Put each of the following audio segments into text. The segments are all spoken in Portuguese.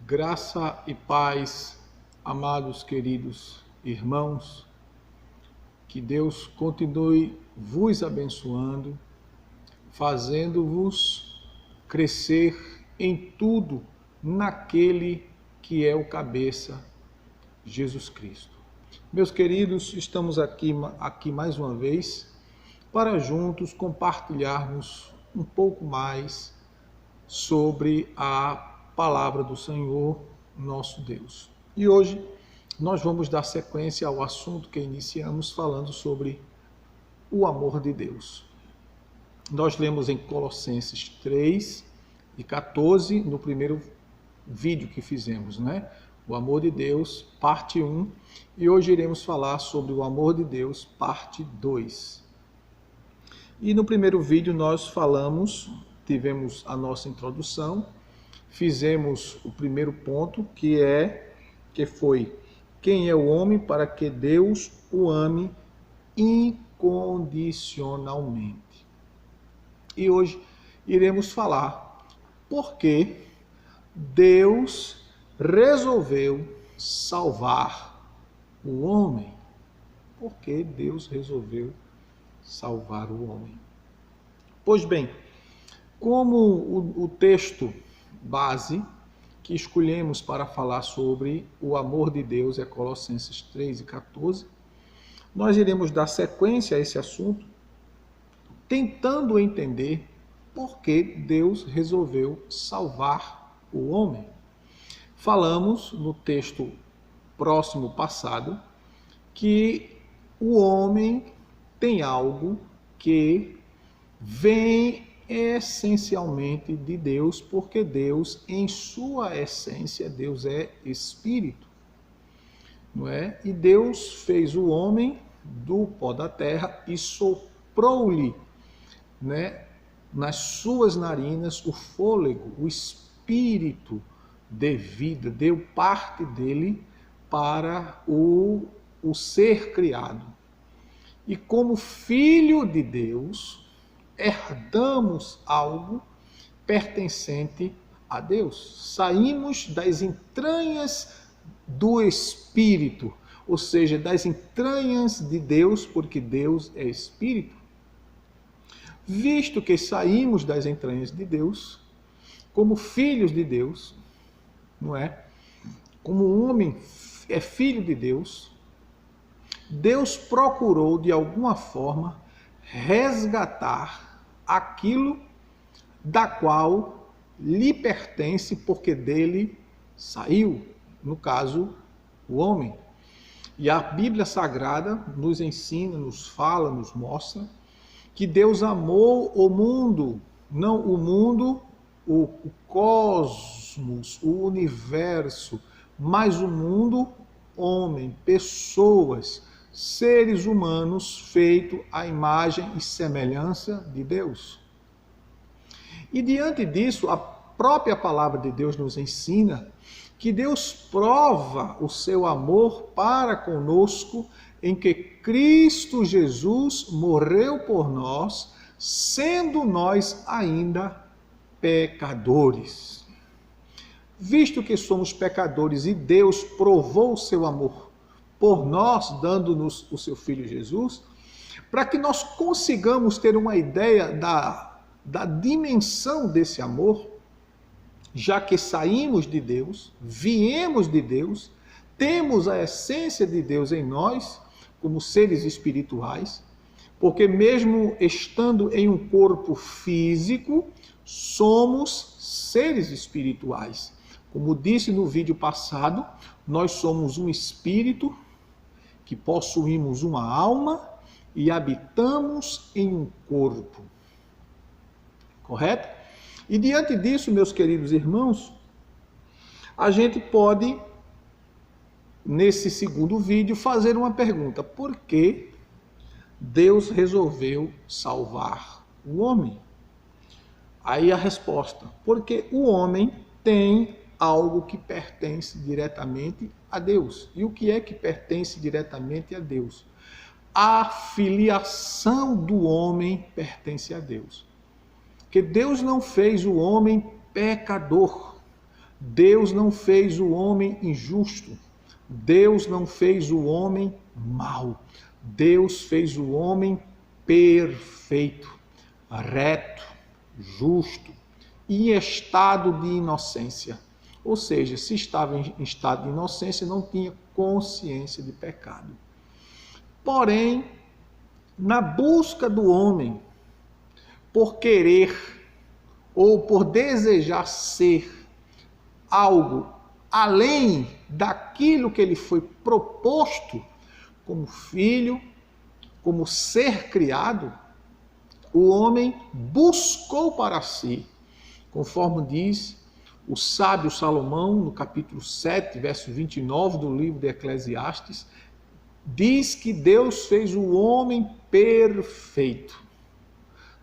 Graça e paz, amados queridos irmãos, que Deus continue vos abençoando, fazendo-vos crescer em tudo naquele que é o cabeça, Jesus Cristo. Meus queridos, estamos aqui mais uma vez para juntos compartilharmos um pouco mais sobre a palavra do Senhor, nosso Deus. E hoje nós vamos dar sequência ao assunto que iniciamos falando sobre o amor de Deus. Nós lemos em Colossenses 3 e 14, no primeiro vídeo que fizemos, né? O amor de Deus, parte 1, e hoje iremos falar sobre o amor de Deus, parte 2. E no primeiro vídeo nós tivemos a nossa introdução, fizemos o primeiro ponto, que foi quem é o homem para que Deus o ame incondicionalmente. E hoje iremos falar por que Deus resolveu salvar o homem. Por que Deus resolveu salvar o homem? Pois bem, como o texto base que escolhemos para falar sobre o amor de Deus é Colossenses 3 e 14, nós iremos dar sequência a esse assunto, tentando entender por que Deus resolveu salvar o homem. Falamos no texto próximo passado que o homem tem algo que vem essencialmente de Deus, porque Deus, em sua essência, Deus é espírito, não é? E Deus fez o homem do pó da terra e soprou-lhe, né, nas suas narinas o fôlego, o espírito de vida, deu parte dele para o ser criado. E como filho de Deus, herdamos algo pertencente a Deus. Saímos das entranhas do Espírito, ou seja, das entranhas de Deus, porque Deus é Espírito. Visto que saímos das entranhas de Deus, como filhos de Deus, não é? Como o homem é filho de Deus, Deus procurou de alguma forma resgatar aquilo da qual lhe pertence, porque dele saiu, no caso, o homem. E a Bíblia Sagrada nos ensina, nos fala, nos mostra que Deus amou o mundo, não o mundo, o cosmos, o universo, mas o mundo, homem, pessoas, seres humanos feitos à imagem e semelhança de Deus. E diante disso, a própria palavra de Deus nos ensina que Deus prova o seu amor para conosco em que Cristo Jesus morreu por nós, sendo nós ainda pecadores. Visto que somos pecadores e Deus provou o seu amor por nós, dando-nos o seu Filho Jesus, para que nós consigamos ter uma ideia da dimensão desse amor, já que saímos de Deus, viemos de Deus, temos a essência de Deus em nós, como seres espirituais, porque mesmo estando em um corpo físico, somos seres espirituais. Como disse no vídeo passado, nós somos um espírito que possuímos uma alma e habitamos em um corpo. Correto? E diante disso, meus queridos irmãos, a gente pode, nesse segundo vídeo, fazer uma pergunta: por que Deus resolveu salvar o homem? Aí a resposta: porque o homem tem algo que pertence diretamente a Deus. E o que é que pertence diretamente a Deus? A filiação do homem pertence a Deus. Que Deus não fez o homem pecador. Deus não fez o homem injusto. Deus não fez o homem mau. Deus fez o homem perfeito, reto, justo e em estado de inocência. Ou seja, se estava em estado de inocência, não tinha consciência de pecado. Porém, na busca do homem por querer ou por desejar ser algo além daquilo que ele foi proposto como filho, como ser criado, o homem buscou para si, conforme diz o sábio Salomão, no capítulo 7, verso 29 do livro de Eclesiastes, diz que Deus fez o homem perfeito,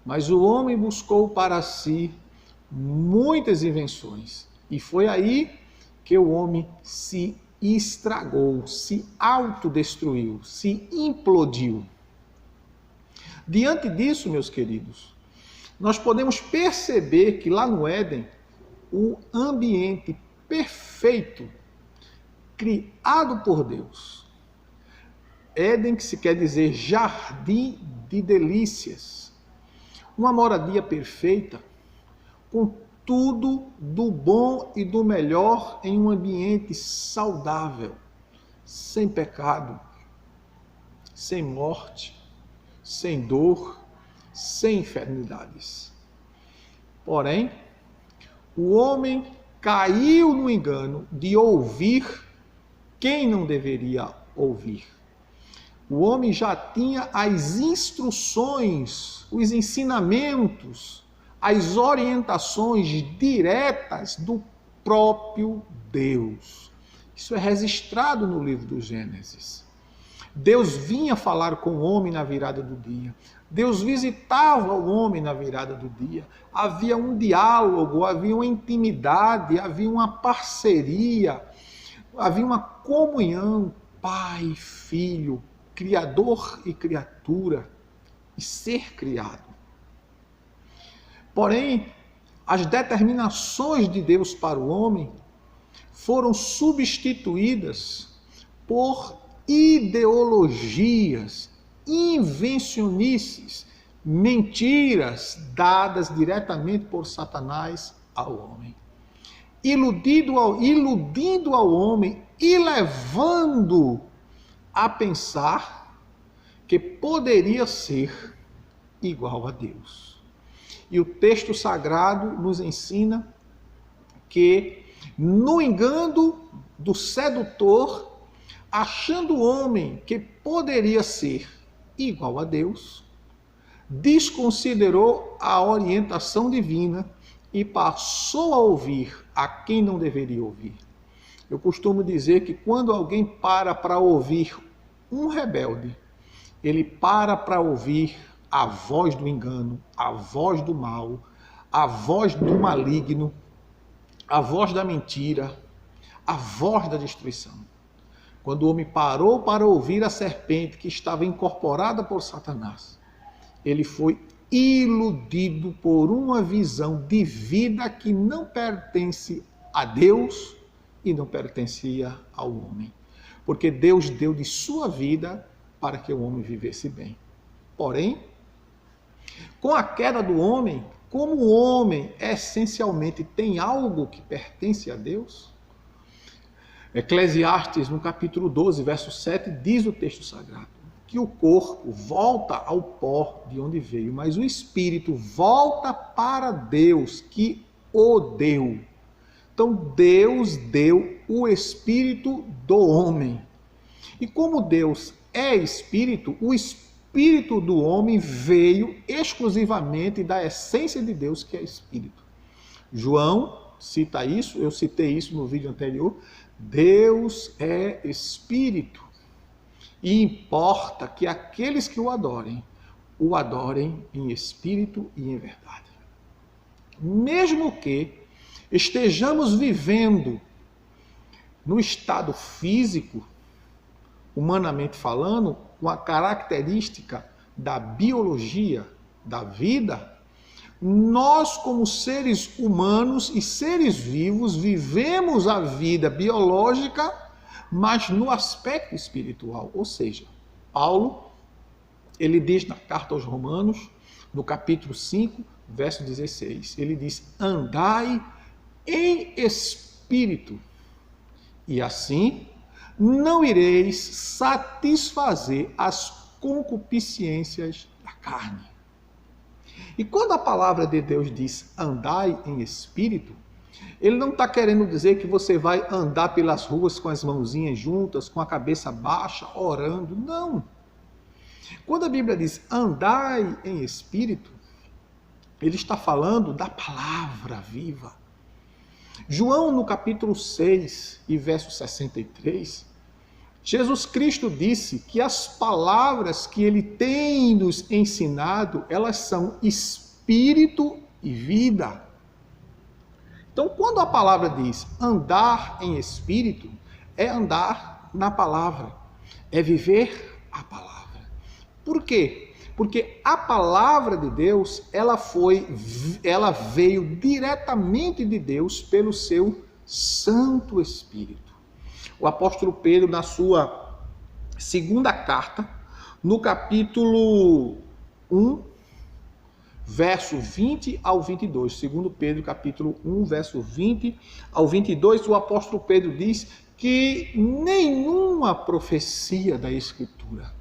mas o homem buscou para si muitas invenções, e foi aí que o homem se estragou, se autodestruiu, se implodiu. Diante disso, meus queridos, nós podemos perceber que lá no Éden, o ambiente perfeito, criado por Deus. Éden, que se quer dizer jardim de delícias. Uma moradia perfeita, com tudo do bom e do melhor em um ambiente saudável, sem pecado, sem morte, sem dor, sem enfermidades. Porém, o homem caiu no engano de ouvir quem não deveria ouvir. O homem já tinha as instruções, os ensinamentos, as orientações diretas do próprio Deus. Isso é registrado no livro do Gênesis. Deus vinha falar com o homem na virada do dia. Deus visitava o homem na virada do dia. Havia um diálogo, havia uma intimidade, havia uma parceria, havia uma comunhão, pai, filho, criador e criatura, e ser criado. Porém, as determinações de Deus para o homem foram substituídas por ideologias, invencionices, mentiras dadas diretamente por Satanás ao homem, iludindo ao homem e levando a pensar que poderia ser igual a Deus. E o texto sagrado nos ensina que, no engano do sedutor, achando o homem que poderia ser igual a Deus, desconsiderou a orientação divina e passou a ouvir a quem não deveria ouvir. Eu costumo dizer que quando alguém para ouvir um rebelde, ele para ouvir a voz do engano, a voz do mal, a voz do maligno, a voz da mentira, a voz da destruição. Quando o homem parou para ouvir a serpente que estava incorporada por Satanás, ele foi iludido por uma visão de vida que não pertence a Deus e não pertencia ao homem. Porque Deus deu de sua vida para que o homem vivesse bem. Porém, com a queda do homem, como o homem essencialmente tem algo que pertence a Deus, Eclesiastes, no capítulo 12, verso 7, diz o texto sagrado que o corpo volta ao pó de onde veio, mas o espírito volta para Deus que o deu. Então Deus deu o espírito do homem. E como Deus é espírito, o espírito do homem veio exclusivamente da essência de Deus, que é espírito. João cita isso, eu citei isso no vídeo anterior. Deus é espírito. E importa que aqueles que o adorem em espírito e em verdade. Mesmo que estejamos vivendo no estado físico, humanamente falando, com a característica da biologia, da vida, Nós, como seres humanos e seres vivos, vivemos a vida biológica, mas no aspecto espiritual. Ou seja, Paulo, ele diz na carta aos Romanos, no capítulo 5, verso 16, ele diz: andai em espírito, e assim não ireis satisfazer as concupiscências da carne. E quando a palavra de Deus diz andai em espírito, ele não está querendo dizer que você vai andar pelas ruas com as mãozinhas juntas, com a cabeça baixa, orando. Não. Quando a Bíblia diz andai em espírito, ele está falando da palavra viva. João, no capítulo 6 e verso 63, Jesus Cristo disse que as palavras que ele tem nos ensinado, elas são espírito e vida. Então, quando a palavra diz andar em espírito, é andar na palavra, é viver a palavra. Por quê? Porque a palavra de Deus, ela veio diretamente de Deus pelo seu Santo Espírito. O apóstolo Pedro, na sua segunda carta, no capítulo 1, verso 20 ao 22. Segundo Pedro, capítulo 1, verso 20 ao 22, o apóstolo Pedro diz que nenhuma profecia da Escritura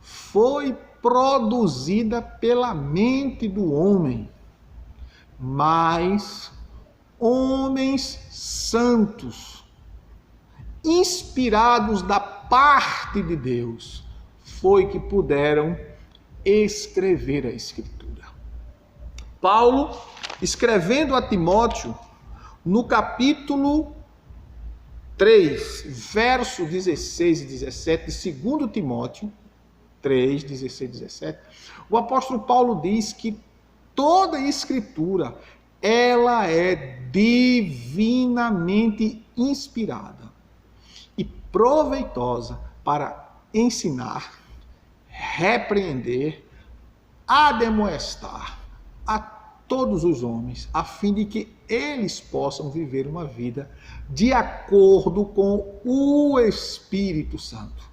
foi produzida pela mente do homem, mas homens santos, inspirados da parte de Deus, foi que puderam escrever a Escritura. Paulo, escrevendo a Timóteo, no capítulo 3, verso 16 e 17, de 2 Timóteo 3, 16 e 17, o apóstolo Paulo diz que toda a Escritura, ela é divinamente inspirada e proveitosa para ensinar, repreender, admoestar a todos os homens, a fim de que eles possam viver uma vida de acordo com o Espírito Santo.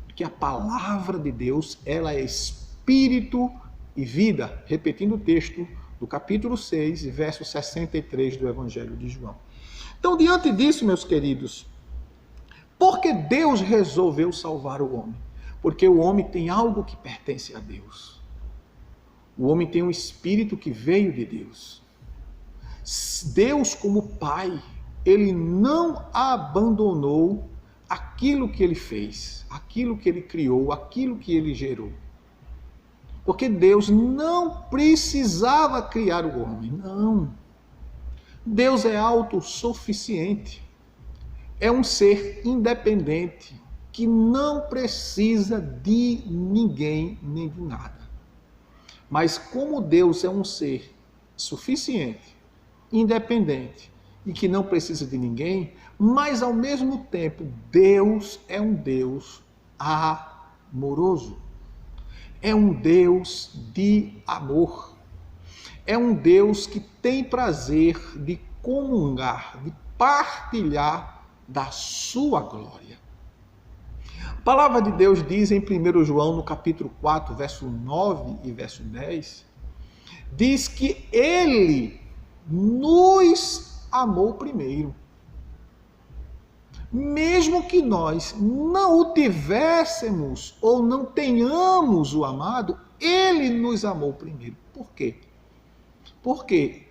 Porque a palavra de Deus, ela é espírito e vida. Repetindo o texto do capítulo 6, verso 63 do Evangelho de João. Então, diante disso, meus queridos, por que Deus resolveu salvar o homem? Porque o homem tem algo que pertence a Deus. O homem tem um espírito que veio de Deus. Deus, como Pai, ele não abandonou aquilo que ele fez, aquilo que ele criou, aquilo que ele gerou. Porque Deus não precisava criar o homem, não. Deus é autossuficiente. É um ser independente, que não precisa de ninguém nem de nada. Mas como Deus é um ser suficiente, independente e que não precisa de ninguém, mas ao mesmo tempo Deus é um Deus amoroso. É um Deus de amor. É um Deus que tem prazer de comungar, de partilhar da sua glória. A palavra de Deus diz em 1 João, no capítulo 4, verso 9 e verso 10, diz que ele nos amou primeiro. Mesmo que nós não o tivéssemos ou não tenhamos o amado, ele nos amou primeiro. Por quê? Porque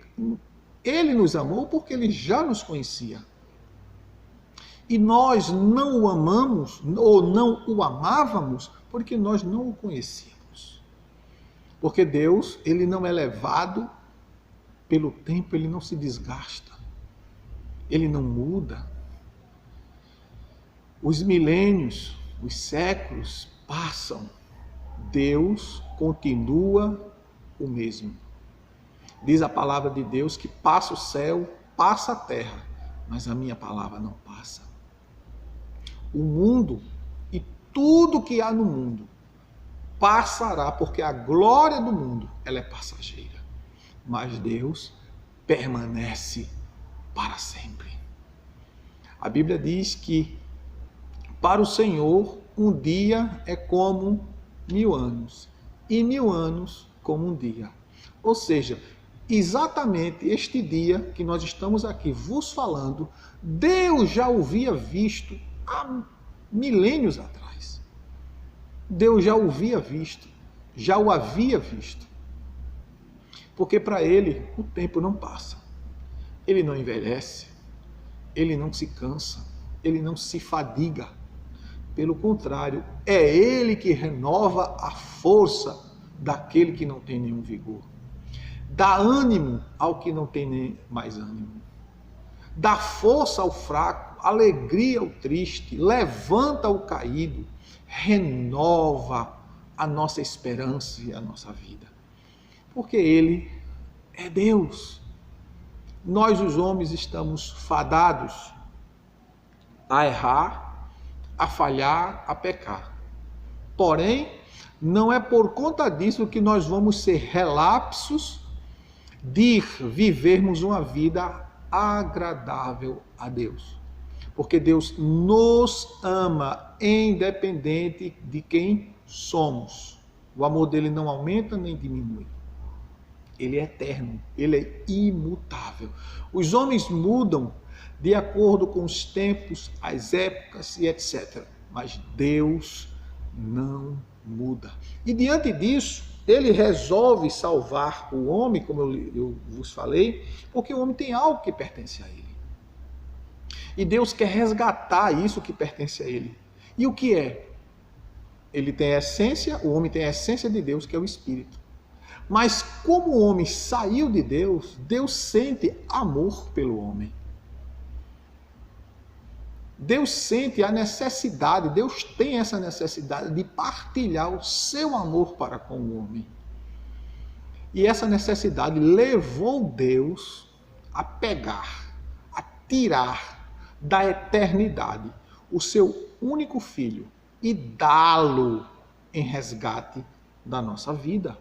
ele nos amou porque ele já nos conhecia. E nós não o amamos ou não o amávamos porque nós não o conhecíamos. Porque Deus, ele não é levado pelo tempo, ele não se desgasta. Ele não muda. Os milênios, os séculos passam. Deus continua o mesmo. Diz a palavra de Deus que passa o céu, passa a terra, mas a minha palavra não passa. O mundo e tudo que há no mundo passará, porque a glória do mundo, ela é passageira. mas Deus permanece para sempre. A Bíblia diz que para o Senhor um dia é como 1000 anos, e 1000 anos como um dia. Ou seja, exatamente este dia que nós estamos aqui vos falando, Deus já o havia visto há milênios atrás. Deus já o havia visto, já o havia visto. Porque para ele o tempo não passa, ele não envelhece, ele não se cansa, ele não se fadiga. Pelo contrário, é ele que renova a força daquele que não tem nenhum vigor. Dá ânimo ao que não tem nem mais ânimo. Dá força ao fraco, alegria ao triste, levanta o caído, renova a nossa esperança e a nossa vida. Porque ele é Deus. Nós, os homens, estamos fadados a errar, a falhar, a pecar. Porém, não é por conta disso que nós vamos ser relapsos de vivermos uma vida agradável a Deus. Porque Deus nos ama independente de quem somos. O amor dele não aumenta nem diminui. Ele é eterno, ele é imutável. Os homens mudam de acordo com os tempos, as épocas e etc. Mas Deus não muda. E diante disso, ele resolve salvar o homem, como eu vos falei, porque o homem tem algo que pertence a ele. E Deus quer resgatar isso que pertence a ele. E o que é? Ele tem a essência, o homem tem a essência de Deus, que é o Espírito. Mas como o homem saiu de Deus, Deus sente amor pelo homem. Deus sente a necessidade, Deus tem essa necessidade de partilhar o seu amor para com o homem. E essa necessidade levou Deus a pegar, a tirar da eternidade o seu único filho e dá-lo em resgate da nossa vida.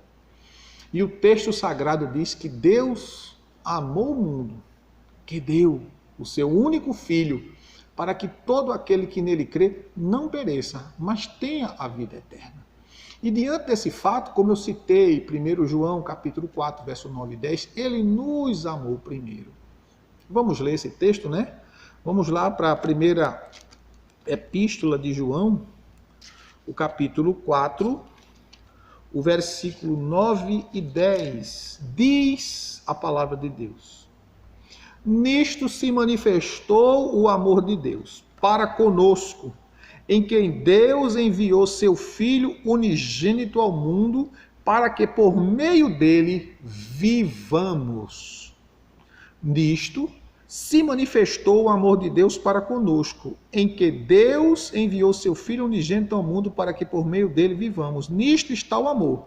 E o texto sagrado diz que Deus amou o mundo, que deu o seu único filho, para que todo aquele que nele crê não pereça, mas tenha a vida eterna. E diante desse fato, como eu citei, 1 João capítulo 4, verso 9 e 10, ele nos amou primeiro. Vamos ler esse texto, né? Vamos lá para a primeira epístola de João, o capítulo 4, o versículo 9 e 10. Diz a palavra de Deus: nisto se manifestou o amor de Deus para conosco, em quem Deus enviou seu Filho unigênito ao mundo, para que por meio dele vivamos. Nisto se manifestou o amor de Deus para conosco, em que Deus enviou seu Filho unigênito ao mundo, para que por meio dele vivamos. Nisto está o amor,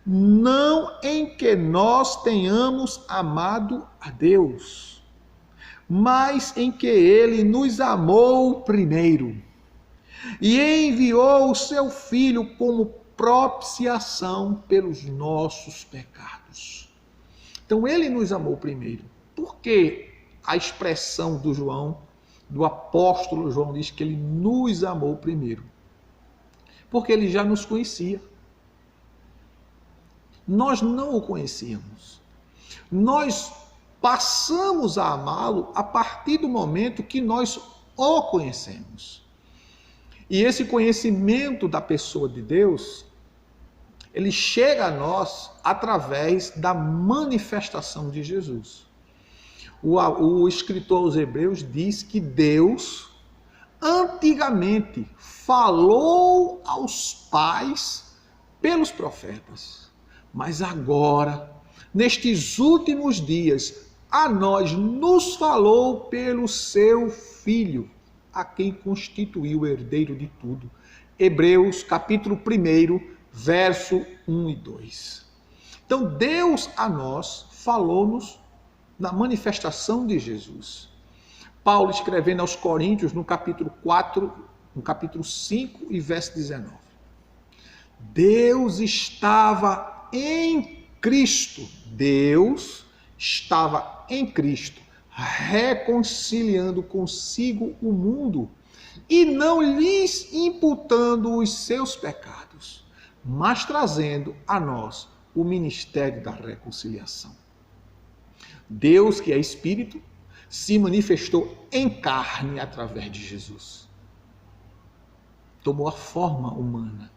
não em que nós tenhamos amado a Deus, mas em que ele nos amou primeiro e enviou o seu Filho como propiciação pelos nossos pecados. Então ele nos amou primeiro. Por que a expressão do João, do apóstolo João, diz que ele nos amou primeiro? Porque ele já nos conhecia. Nós não o conhecíamos. Nós passamos a amá-lo a partir do momento que nós o conhecemos. E esse conhecimento da pessoa de Deus, ele chega a nós através da manifestação de Jesus. O escritor aos Hebreus diz que Deus antigamente falou aos pais pelos profetas, mas agora, nestes últimos dias, a nós nos falou pelo seu Filho, a quem constituiu o herdeiro de tudo. Hebreus capítulo 1, verso 1 e 2. Então Deus a nós falou-nos na manifestação de Jesus. Paulo escrevendo aos Coríntios no capítulo 4, no capítulo 5 e verso 19. Deus estava encarnado Cristo. Deus estava em Cristo, reconciliando consigo o mundo e não lhes imputando os seus pecados, mas trazendo a nós o ministério da reconciliação. Deus, que é Espírito, se manifestou em carne através de Jesus. Tomou a forma humana.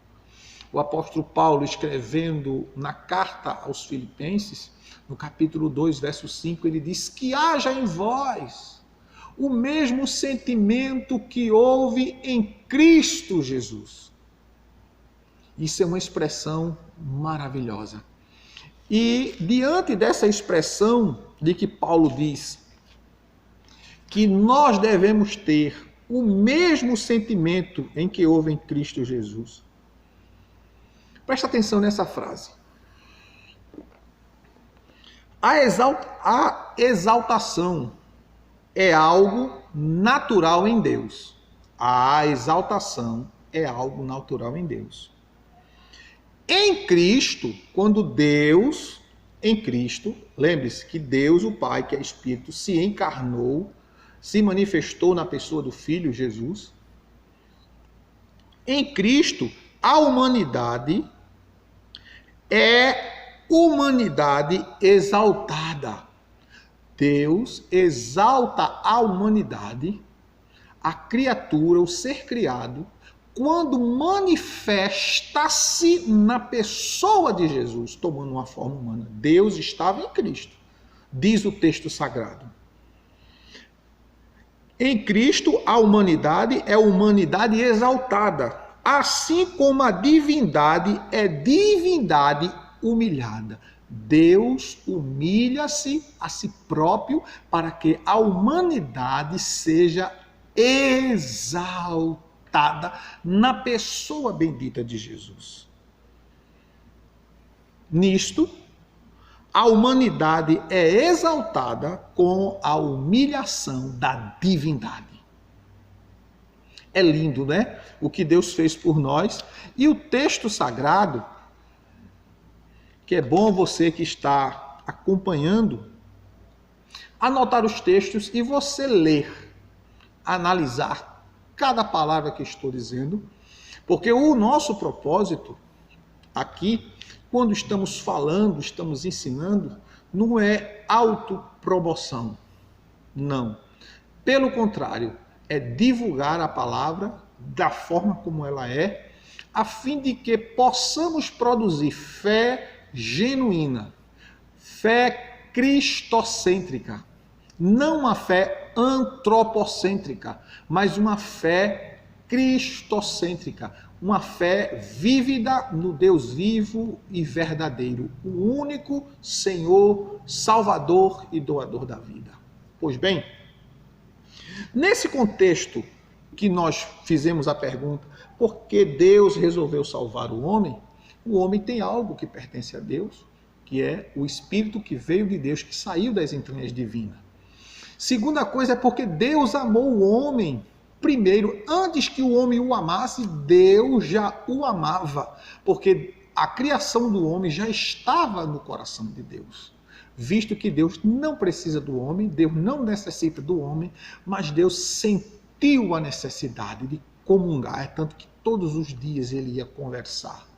O apóstolo Paulo, escrevendo na carta aos Filipenses, no capítulo 2, verso 5, ele diz que haja em vós o mesmo sentimento que houve em Cristo Jesus. Isso é uma expressão maravilhosa. E diante dessa expressão de que Paulo diz que nós devemos ter o mesmo sentimento em que houve em Cristo Jesus, presta atenção nessa frase. A exaltação é algo natural em Deus. A exaltação é algo natural em Deus. Em Cristo, quando Deus, em Cristo, lembre-se que Deus, o Pai, que é Espírito, se encarnou, se manifestou na pessoa do Filho Jesus. Em Cristo, a humanidade é humanidade exaltada. Deus exalta a humanidade, a criatura, o ser criado, quando manifesta-se na pessoa de Jesus, tomando uma forma humana. Deus estava em Cristo, diz o texto sagrado. Em Cristo, a humanidade é humanidade exaltada, assim como a divindade é divindade humilhada. Deus humilha-se a si próprio para que a humanidade seja exaltada na pessoa bendita de Jesus. Nisto, a humanidade é exaltada com a humilhação da divindade. É lindo, né? O que Deus fez por nós. E o texto sagrado, que é bom você que está acompanhando, anotar os textos e você ler, analisar cada palavra que estou dizendo, porque o nosso propósito aqui, quando estamos falando, estamos ensinando, não é autopromoção, não. Pelo contrário, é divulgar a palavra da forma como ela é, a fim de que possamos produzir fé genuína, fé cristocêntrica, não uma fé antropocêntrica, mas uma fé cristocêntrica, uma fé vívida no Deus vivo e verdadeiro, o único Senhor, Salvador e doador da vida. Pois bem, nesse contexto que nós fizemos a pergunta, por que Deus resolveu salvar o homem tem algo que pertence a Deus, que é o Espírito que veio de Deus, que saiu das entranhas divinas. Segunda coisa é porque Deus amou o homem. Primeiro, antes que o homem o amasse, Deus já o amava, porque a criação do homem já estava no coração de Deus. Visto que Deus não precisa do homem, Deus não necessita do homem, mas Deus sentiu a necessidade de comungar, é tanto que todos os dias ele ia conversar.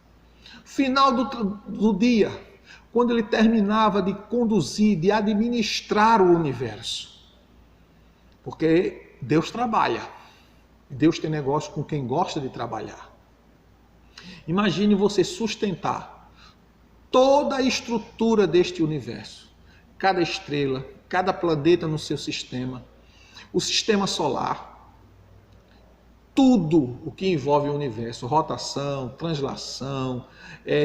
Final do dia, quando ele terminava de conduzir, de administrar o universo, porque Deus trabalha. Deus tem negócio com quem gosta de trabalhar. Imagine você sustentar toda a estrutura deste universo. Cada estrela, cada planeta no seu sistema, o sistema solar, tudo o que envolve o universo, rotação, translação,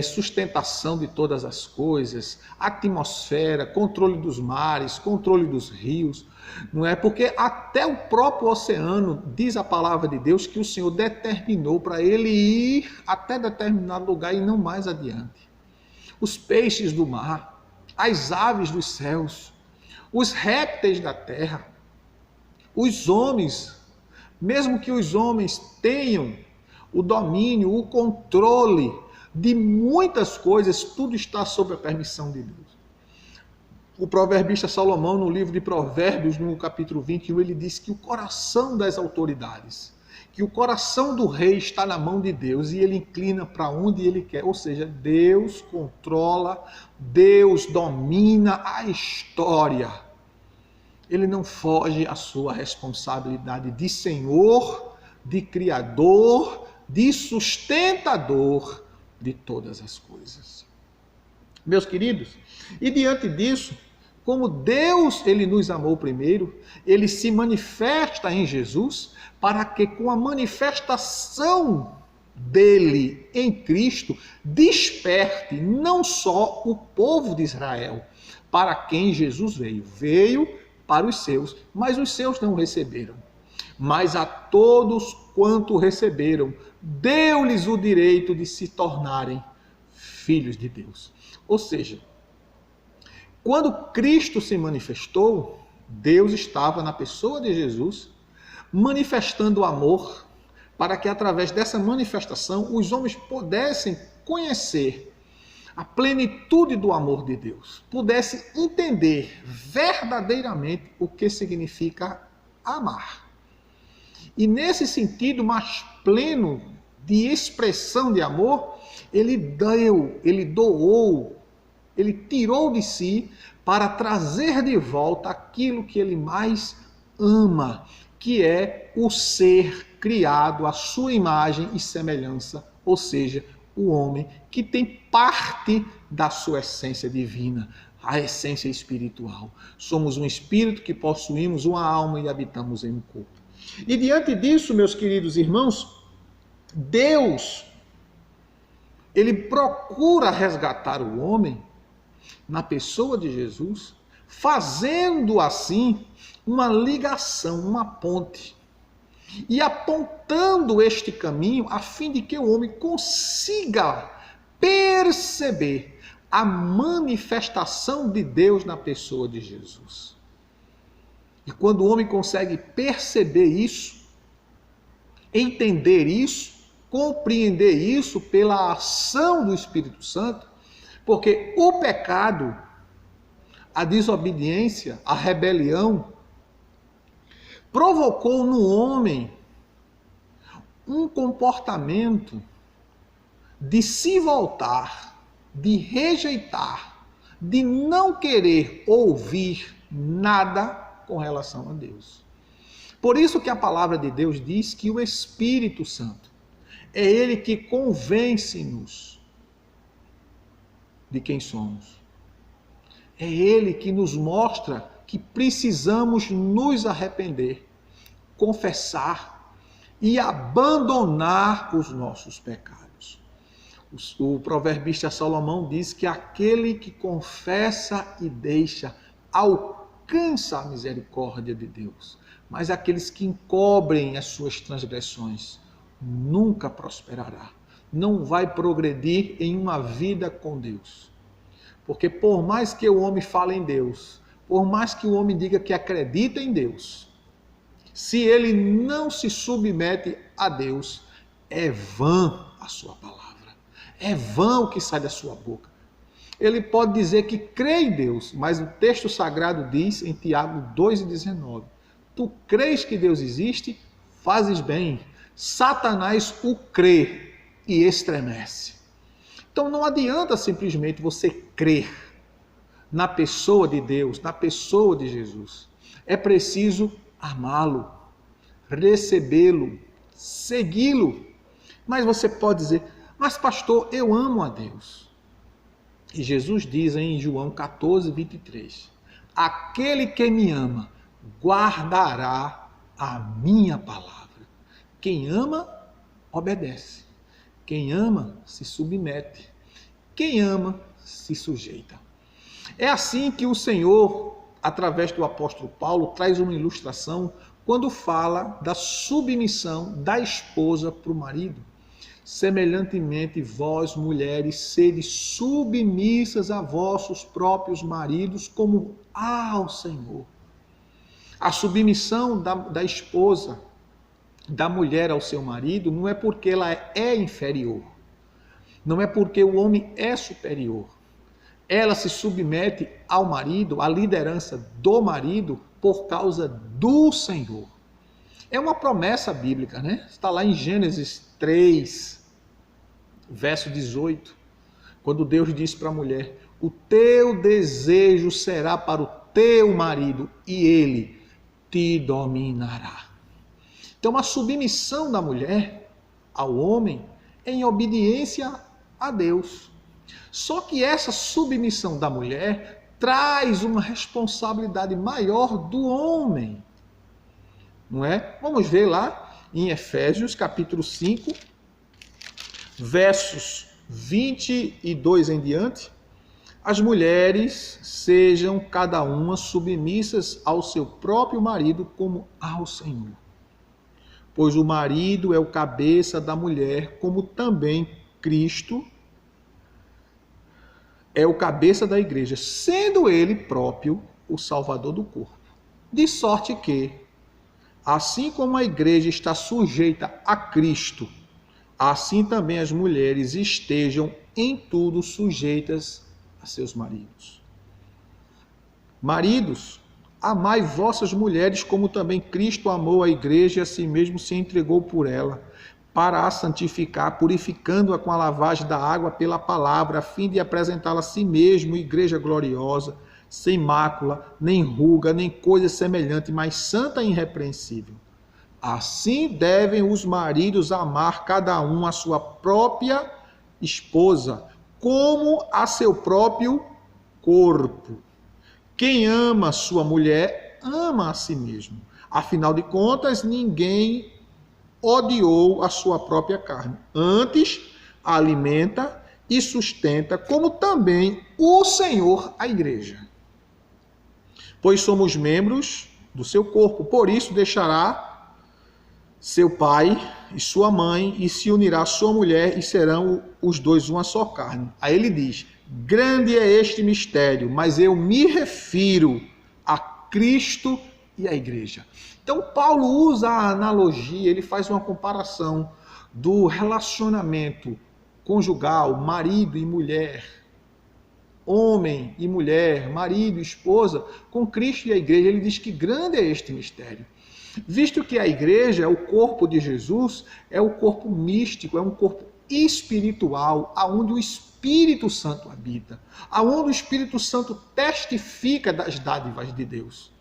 sustentação de todas as coisas, atmosfera, controle dos mares, controle dos rios, não é? Porque até o próprio oceano, diz a palavra de Deus, que o Senhor determinou para ele ir até determinado lugar e não mais adiante. Os peixes do mar, as aves dos céus, os répteis da terra, os homens, mesmo que os homens tenham o domínio, o controle de muitas coisas, tudo está sob a permissão de Deus. O proverbista Salomão, no livro de Provérbios, no capítulo 21, ele diz que o coração das autoridades, que o coração do rei está na mão de Deus e ele inclina para onde ele quer. Ou seja, Deus controla, Deus domina a história. Ele não foge à sua responsabilidade de Senhor, de Criador, de sustentador de todas as coisas. Meus queridos, e diante disso, como Deus ele nos amou primeiro, ele se manifesta em Jesus para que com a manifestação dele em Cristo desperte não só o povo de Israel, para quem Jesus veio. Veio para os seus, mas os seus não receberam. Mas a todos quanto receberam, deu-lhes o direito de se tornarem filhos de Deus. Ou seja, quando Cristo se manifestou, Deus estava na pessoa de Jesus, manifestando o amor, para que através dessa manifestação os homens pudessem conhecer a plenitude do amor de Deus, pudessem entender verdadeiramente o que significa amar. E nesse sentido mais pleno de expressão de amor, ele deu, ele doou, ele tirou de si para trazer de volta aquilo que ele mais ama, que é o ser criado à sua imagem e semelhança, ou seja, o homem que tem parte da sua essência divina, a essência espiritual. Somos um espírito que possuímos uma alma e habitamos em um corpo. E diante disso, meus queridos irmãos, Deus, ele procura resgatar o homem na pessoa de Jesus, fazendo assim uma ligação, uma ponte, e apontando este caminho a fim de que o homem consiga perceber a manifestação de Deus na pessoa de Jesus. E quando o homem consegue perceber isso, entender isso, compreender isso pela ação do Espírito Santo, porque o pecado, a desobediência, a rebelião, provocou no homem um comportamento de se voltar, de rejeitar, de não querer ouvir nada com relação a Deus. Por isso que a palavra de Deus diz que o Espírito Santo é ele que convence-nos de quem somos. É ele que nos mostra que precisamos nos arrepender, confessar e abandonar os nossos pecados. O proverbista Salomão diz que aquele que confessa e deixa alcança a misericórdia de Deus, mas aqueles que encobrem as suas transgressões nunca prosperará, não vai progredir em uma vida com Deus. Porque por mais que o homem fale em Deus, por mais que o homem diga que acredita em Deus, se ele não se submete a Deus, é vã a sua palavra, é vã o que sai da sua boca. Ele pode dizer que crê em Deus, mas o texto sagrado diz em Tiago 2,19, tu crês que Deus existe? Fazes bem. Satanás o crê e estremece. Então não adianta simplesmente você crer na pessoa de Deus, na pessoa de Jesus. É preciso amá-lo, recebê-lo, segui-lo. Mas você pode dizer, mas pastor, eu amo a Deus. E Jesus diz em João 14:23, aquele que me ama guardará a minha palavra. Quem ama, obedece. Quem ama, se submete. Quem ama, se sujeita. É assim que o Senhor, através do apóstolo Paulo, traz uma ilustração quando fala da submissão da esposa para o marido. Semelhantemente, vós, mulheres, sede submissas a vossos próprios maridos como ao Senhor. A submissão da esposa, da mulher ao seu marido, não é porque ela é inferior, Não é porque o homem é superior. Ela se submete ao marido, à liderança do marido, por causa do Senhor. É uma promessa bíblica, né? Está lá em Gênesis 3, verso 18, quando Deus diz para a mulher: o teu desejo será para o teu marido e ele te dominará. Então, a submissão da mulher ao homem é em obediência a Deus. Só que essa submissão da mulher traz uma responsabilidade maior do homem. Não é? Vamos ver lá em Efésios capítulo 5, versos 22 em diante. As mulheres sejam cada uma submissas ao seu próprio marido como ao Senhor. Pois o marido é o cabeça da mulher, como também Cristo é o cabeça da igreja, sendo ele próprio o salvador do corpo. De sorte que, assim como a igreja está sujeita a Cristo, assim também as mulheres estejam em tudo sujeitas a seus maridos. Maridos, amai vossas mulheres como também Cristo amou a igreja e a si mesmo se entregou por ela, para a santificar, purificando-a com a lavagem da água pela palavra, a fim de apresentá-la a si mesmo, igreja gloriosa, sem mácula, nem ruga, nem coisa semelhante, mas santa e irrepreensível. Assim devem os maridos amar cada um a sua própria esposa, como a seu próprio corpo. Quem ama sua mulher, ama a si mesmo. Afinal de contas, ninguém odiou a sua própria carne. Antes, a alimenta e sustenta, como também o Senhor a igreja. Pois somos membros do seu corpo. Por isso deixará seu pai e sua mãe e se unirá à sua mulher e serão os dois uma só carne. Aí ele diz: grande é este mistério, mas eu me refiro a Cristo e a igreja. Então Paulo usa a analogia, ele faz uma comparação do relacionamento conjugal, marido e mulher, homem e mulher, marido e esposa, com Cristo e a igreja. Ele diz que grande é este mistério. Visto que a igreja é o corpo de Jesus, é o corpo místico, é um corpo espiritual, aonde o Espírito Santo habita, aonde o Espírito Santo testifica das dádivas de Deus.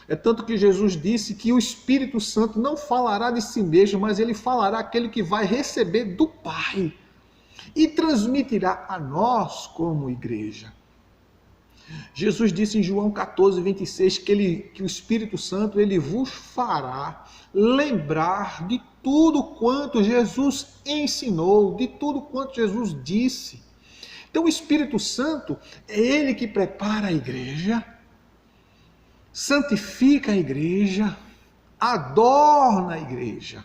É tanto que Jesus disse que o Espírito Santo não falará de si mesmo, mas ele falará aquele que vai receber do Pai e transmitirá a nós como igreja. Jesus disse em João 14, 26 que o Espírito Santo ele vos fará lembrar de tudo quanto Jesus ensinou, de tudo quanto Jesus disse. Então o Espírito Santo é ele que prepara a igreja, santifica a igreja, adorna a igreja.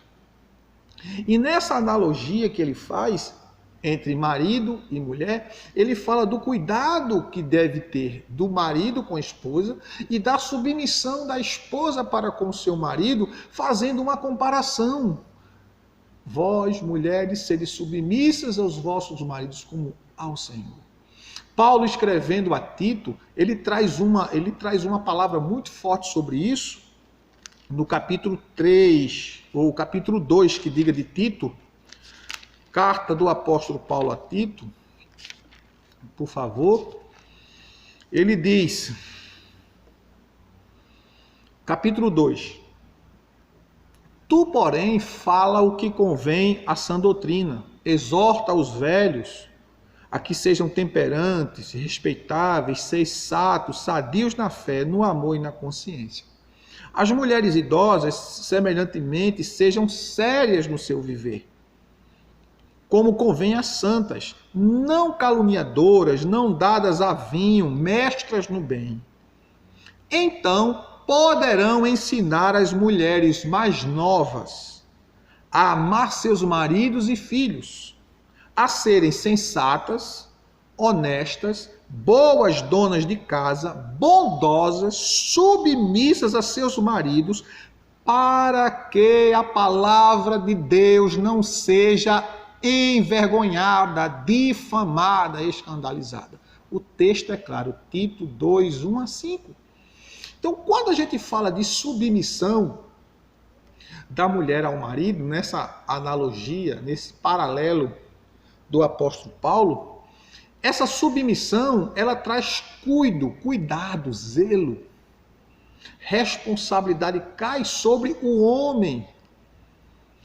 E nessa analogia que ele faz entre marido e mulher, ele fala do cuidado que deve ter do marido com a esposa e da submissão da esposa para com o seu marido, fazendo uma comparação. Vós, mulheres, sede submissas aos vossos maridos como ao Senhor. Paulo, escrevendo a Tito, ele traz uma palavra muito forte sobre isso, no capítulo 3, ou capítulo 2, que diga de Tito, carta do apóstolo Paulo a Tito, por favor. Ele diz, capítulo 2, tu, porém, fala o que convém à sã doutrina, exorta os velhos a que sejam temperantes, respeitáveis, sensatos, sadios na fé, no amor e na consciência. As mulheres idosas, semelhantemente, sejam sérias no seu viver, como convém às santas, não caluniadoras, não dadas a vinho, mestras no bem. Então poderão ensinar as mulheres mais novas a amar seus maridos e filhos, a serem sensatas, honestas, boas donas de casa, bondosas, submissas a seus maridos, para que a palavra de Deus não seja envergonhada, difamada, escandalizada. O texto é claro, Tito 2, 1 a 5. Então, quando a gente fala de submissão da mulher ao marido, nessa analogia, nesse paralelo do apóstolo Paulo, essa submissão, ela traz cuidado, zelo, responsabilidade cai sobre o homem.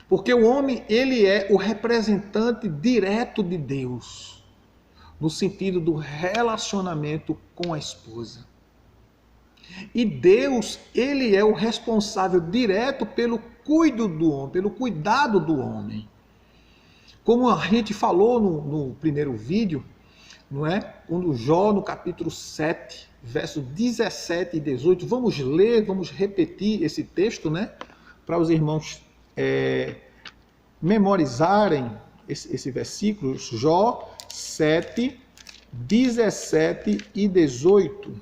Porque o homem, ele é o representante direto de Deus, no sentido do relacionamento com a esposa. E Deus, ele é o responsável direto pelo cuidado do homem. Como a gente falou no primeiro vídeo, não é? Quando Jó, no capítulo 7, versos 17 e 18, vamos ler, vamos repetir esse texto, né? Para os irmãos memorizarem esse versículo, Jó 7, 17 e 18.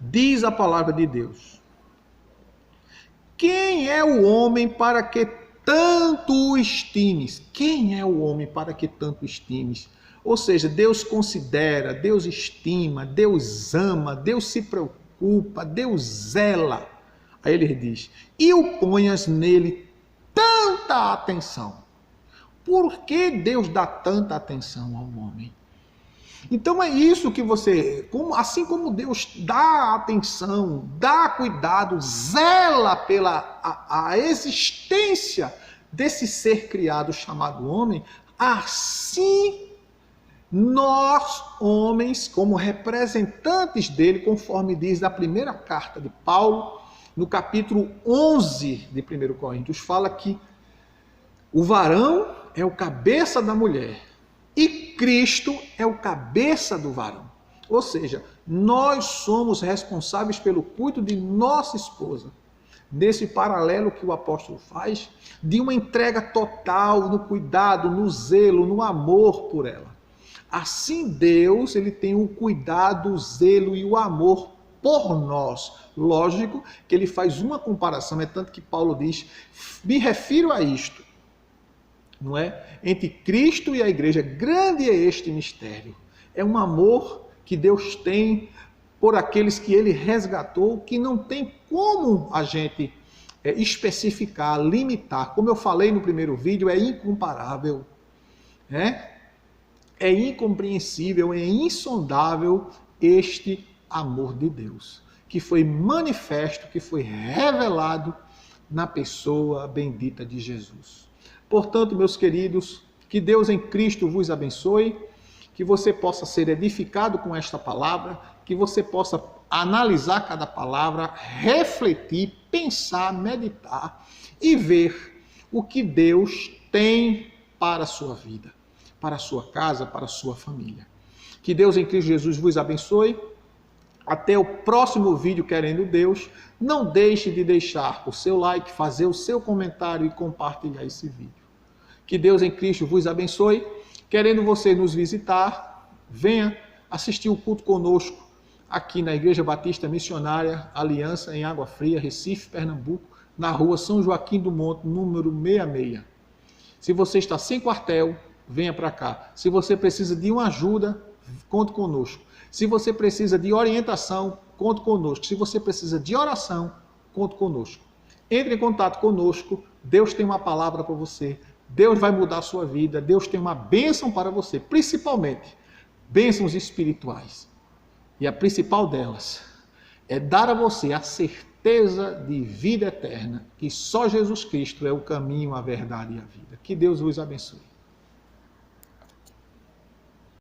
Diz a palavra de Deus: quem é o homem para que tanto o estimes? Quem é o homem para que tanto estimes? Ou seja, Deus considera, Deus estima, Deus ama, Deus se preocupa, Deus zela. Aí ele diz: e o ponhas nele tanta atenção. Por que Deus dá tanta atenção ao homem? Então é isso que assim como Deus dá atenção, dá cuidado, zela pela a existência desse ser criado chamado homem, assim nós, homens, como representantes dele, conforme diz a primeira carta de Paulo, no capítulo 11 de 1 Coríntios, fala que o varão é o cabeça da mulher e Cristo é o cabeça do varão. Ou seja, nós somos responsáveis pelo cuidado de nossa esposa. Nesse paralelo que o apóstolo faz, de uma entrega total no cuidado, no zelo, no amor por ela. Assim Deus, ele tem o cuidado, o zelo e o amor por nós. Lógico que ele faz uma comparação, é tanto que Paulo diz, me refiro a isto, não é? Entre Cristo e a igreja, grande é este mistério. É um amor que Deus tem por aqueles que ele resgatou, que não tem como a gente especificar, limitar. Como eu falei no primeiro vídeo, é incomparável, né? É incompreensível, é insondável este amor de Deus, que foi manifesto, que foi revelado na pessoa bendita de Jesus. Portanto, meus queridos, que Deus em Cristo vos abençoe, que você possa ser edificado com esta palavra, que você possa analisar cada palavra, refletir, pensar, meditar e ver o que Deus tem para a sua vida, para a sua casa, para a sua família. Que Deus em Cristo Jesus vos abençoe. Até o próximo vídeo, querendo Deus. Não deixe de deixar o seu like, fazer o seu comentário e compartilhar esse vídeo. Que Deus em Cristo vos abençoe. Querendo você nos visitar, venha assistir o culto conosco aqui na Igreja Batista Missionária Aliança, em Água Fria, Recife, Pernambuco, na rua São Joaquim do Monte, número 66. Se você está sem quartel, venha para cá. Se você precisa de uma ajuda, conte conosco. Se você precisa de orientação, conte conosco. Se você precisa de oração, conte conosco. Entre em contato conosco. Deus tem uma palavra para você. Deus vai mudar a sua vida. Deus tem uma bênção para você. Principalmente, bênçãos espirituais. E a principal delas é dar a você a certeza de vida eterna, que só Jesus Cristo é o caminho, a verdade e a vida. Que Deus vos abençoe.